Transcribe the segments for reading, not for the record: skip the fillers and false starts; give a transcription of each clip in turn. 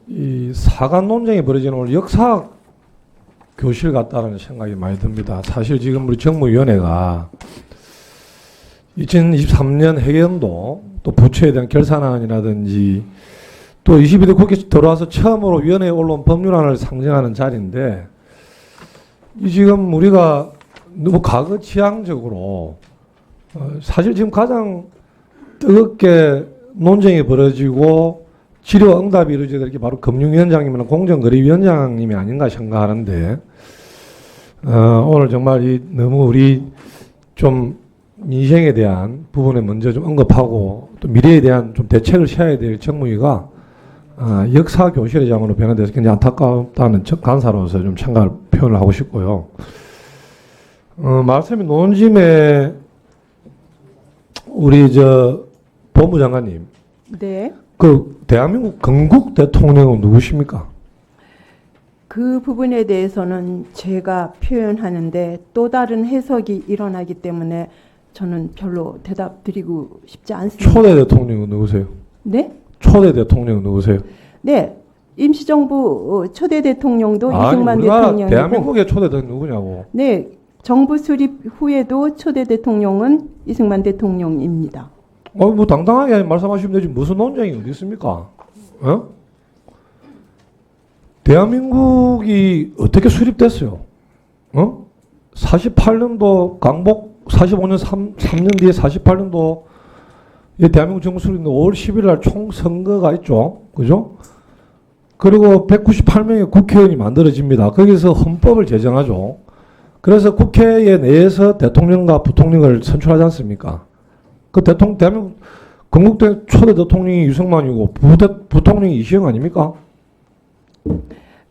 이 사관 논쟁이 벌어지는 오늘 역사 교실 같다는 생각이 많이 듭니다. 사실 지금 우리 정무위원회가 2023년 해경도 또 부처에 대한 결산안이라든지 또 22대 국회 들어와서 처음으로 위원회에 올라온 법률안을 상정하는 자리인데 이 지금 우리가 너무 과거 지향적으로 사실 지금 가장 뜨겁게 논쟁이 벌어지고 질의와 응답이 이루어지게 이렇게 바로 금융위원장님이나 공정거래위원장님이 아닌가 생각하는데 오늘 정말 너무 우리 좀 민생에 대한 부분에 먼저 좀 언급하고 또 미래에 대한 좀 대책을 세워야 될 정무위가 역사 교실의 장으로 변화돼서 굉장히 안타깝다는 간사로서 좀 생각을 표현을 하고 싶고요. 말씀이 논짐에 우리 법무장관님. 네. 그 대한민국 건국 대통령은 누구십니까? 그 부분에 대해서는 제가 표현하는데 또 다른 해석이 일어나기 때문에 저는 별로 대답 드리고 싶지 않습니다. 초대 대통령은 누구세요? 네? 초대 대통령은 누구세요? 네. 임시정부 초대 대통령도 아니, 이승만 우리나라 대통령이고 대한민국의 초대 대통령 누구냐고. 네. 정부 수립 후에도 초대 대통령은 이승만 대통령입니다. 뭐 당당하게 말씀하시면 되지 무슨 논쟁이 어디 있습니까? 대한민국이 어떻게 수립됐어요? 48년도 강복 45년 3년 뒤에 48년도 대한민국 정부 수립인데 5월 10일 날 총선거가 있죠. 그죠? 그리고 198명의 국회의원이 만들어집니다. 거기서 헌법을 제정하죠. 그래서 국회에 내에서 대통령과 부통령을 선출하지 않습니까? 그 대한민국 건국대 초대 대통령이 유승만이고 부통령이 이시영 아닙니까?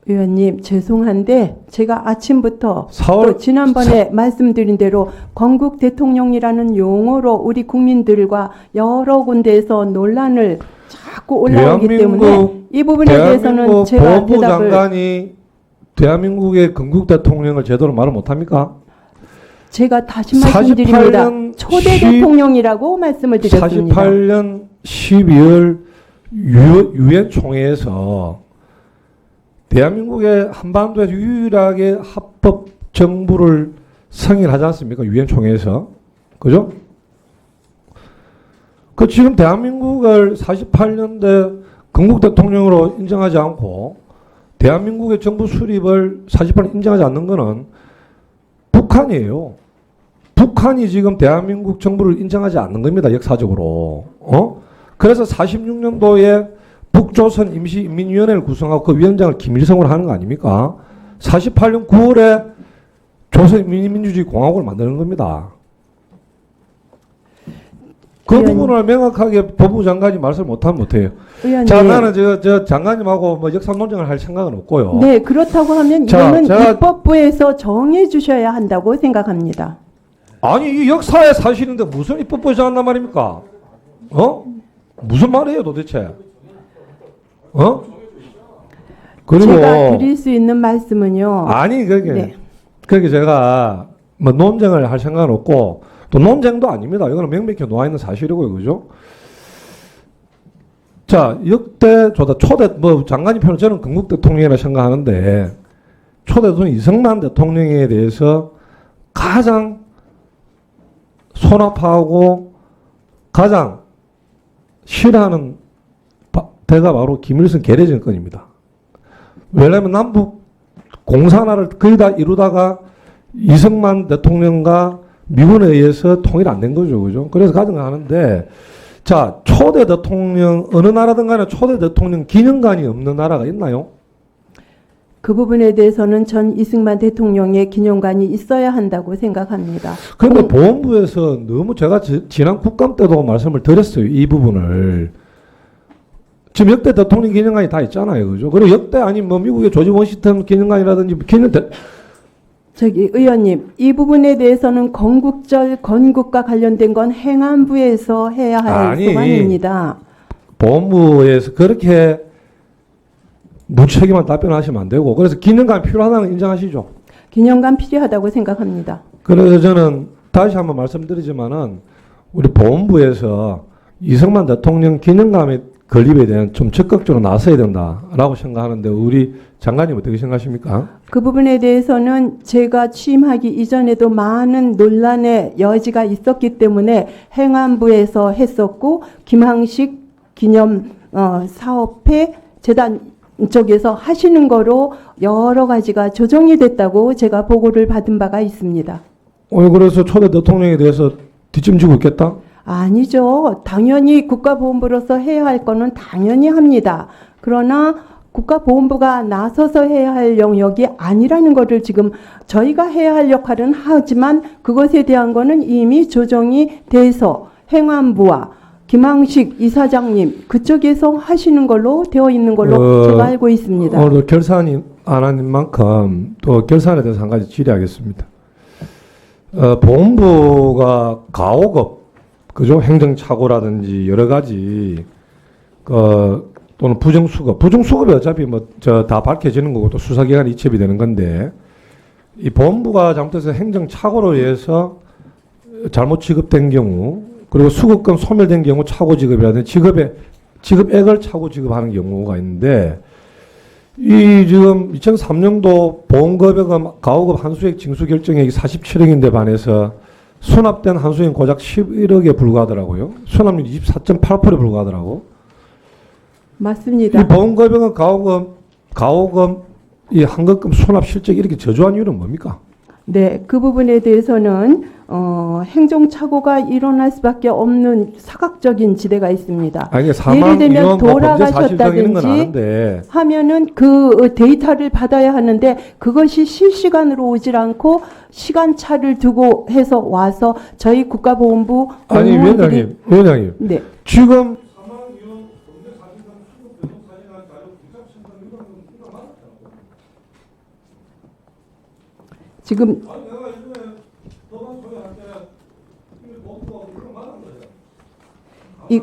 의원님 죄송한데 제가 아침부터 4월 또 지난번에 말씀드린 대로 건국 대통령이라는 용어로 우리 국민들과 여러 군데에서 논란을 자꾸 올라오기 때문에 이 부분에 대해서는 제가 법무 대답을 장관이 대한민국의 건국 대통령을 제대로 말을 못합니까? 제가 다시 말씀드립니다. 48년 초대 대통령이라고 말씀을 드렸습니다. 48년 12월 유엔 총회에서 대한민국의 한반도에서 유일하게 합법 정부를 승인하지 않습니까? 유엔 총회에서. 그죠? 그 지금 대한민국을 48년대 건국 대통령으로 인정하지 않고 대한민국의 정부 수립을 48년 인정하지 않는 것은 북한이에요. 북한이 지금 대한민국 정부를 인정하지 않는 겁니다. 역사적으로. 그래서 46년도에 북조선 임시인민위원회를 구성하고 그 위원장을 김일성으로 하는 거 아닙니까? 48년 9월에 조선인민주주의 공화국을 만드는 겁니다. 그 부분을 명확하게 법무부 장관이 말씀을 못하면 못해요. 의원님. 자, 나는 저 장관님하고 뭐 역사 논쟁을 할 생각은 없고요. 네, 그렇다고 하면 자, 이거는 제가 입법부에서 정해 주셔야 한다고 생각합니다. 아니, 이 역사의 사실인데 무슨 입법부에서 한단 말입니까? 무슨 말이에요, 도대체? 그리고 제가 드릴 수 있는 말씀은요. 아니, 그게 네. 제가 뭐 논쟁을 할 생각은 없고 또 논쟁도 아닙니다. 이거는 명백히 놓아 있는 사실이고요, 그죠? 자, 역대 초대 장관님 표현 저는 건국 대통령이라 생각하는데 초대 대통령 이승만 대통령에 대해서 가장 손아파하고 가장 싫어하는 대가 바로 김일성 계례정권입니다. 왜냐하면 남북 공산화를 거의 다 이루다가 이승만 대통령과 미군에 의해서 통일 안 된 거죠. 그죠? 그래서 가정하는데, 자, 초대 대통령, 어느 나라든 간에 초대 대통령 기념관이 없는 나라가 있나요? 그 부분에 대해서는 전 이승만 대통령의 기념관이 있어야 한다고 생각합니다. 그런데 보훈부에서 너무 제가 지난 국감 때도 말씀을 드렸어요. 이 부분을. 지금 역대 대통령 기념관이 다 있잖아요. 그죠? 그리고 역대 아니면 뭐 미국의 조지 워싱턴 기념관이라든지 저기 의원님, 이 부분에 대해서는 건국절 건국과 관련된 건 행안부에서 해야 할 소관입니다. 보훈부에서 그렇게 무책임한 답변하시면 안 되고 그래서 기념관 필요하다는 걸 인정하시죠? 기념관 필요하다고 생각합니다. 그래서 저는 다시 한번 말씀드리지만은 우리 보훈부에서 이승만 대통령 기념관에 건립에 대한 좀 적극적으로 나서야 된다라고 생각하는데 우리 장관님 어떻게 생각하십니까? 그 부분에 대해서는 제가 취임하기 이전에도 많은 논란의 여지가 있었기 때문에 행안부에서 했었고 김항식 기념 사업회 재단 쪽에서 하시는 거로 여러 가지가 조정이 됐다고 제가 보고를 받은 바가 있습니다. 오늘 그래서 초대 대통령에 대해서 뒷짐지고 있겠다? 아니죠. 당연히 국가보훈부로서 해야 할 거는 당연히 합니다. 그러나 국가보훈부가 나서서 해야 할 영역이 아니라는 것을 지금 저희가 해야 할 역할은 하지만 그것에 대한 거는 이미 조정이 돼서 행안부와 김항식 이사장님 그쪽에서 하시는 걸로 되어 있는 걸로 제가 알고 있습니다. 오늘 결산이 안 하는 만큼 또 결산에 대해서 한 가지 질의하겠습니다. 보훈부가 가오급 그죠? 행정착오라든지 여러 가지 또는 부정수급이 어차피 뭐 저 다 밝혀지는 거고 또 수사기관이 이첩이 되는 건데 이 보훈부가 잘못해서 행정착오로 인해서 잘못 지급된 경우 그리고 수급금 소멸된 경우 착오 지급이라든지 지급액을 착오 지급하는 경우가 있는데 이 지금 2003년도 보험금액은 가오급 한수액 징수 결정액이 47억인데 반해서 수납된 한수액은 고작 11억에 불과하더라고요. 수납률 24.8%에 불과하더라고. 맞습니다. 이 보험금액은 가오금 이 한급금 수납 실적이 이렇게 저조한 이유는 뭡니까? 네, 그 부분에 대해서는 행정착오가 일어날 수밖에 없는 사각적인 지대가 있습니다. 아니, 예를 들면 돌아가셨다든지 아는데. 하면은 그 데이터를 받아야 하는데 그것이 실시간으로 오질 않고 시간차를 두고 해서 와서 저희 국가보훈부 아니 위원장님 네. 지금 지금 이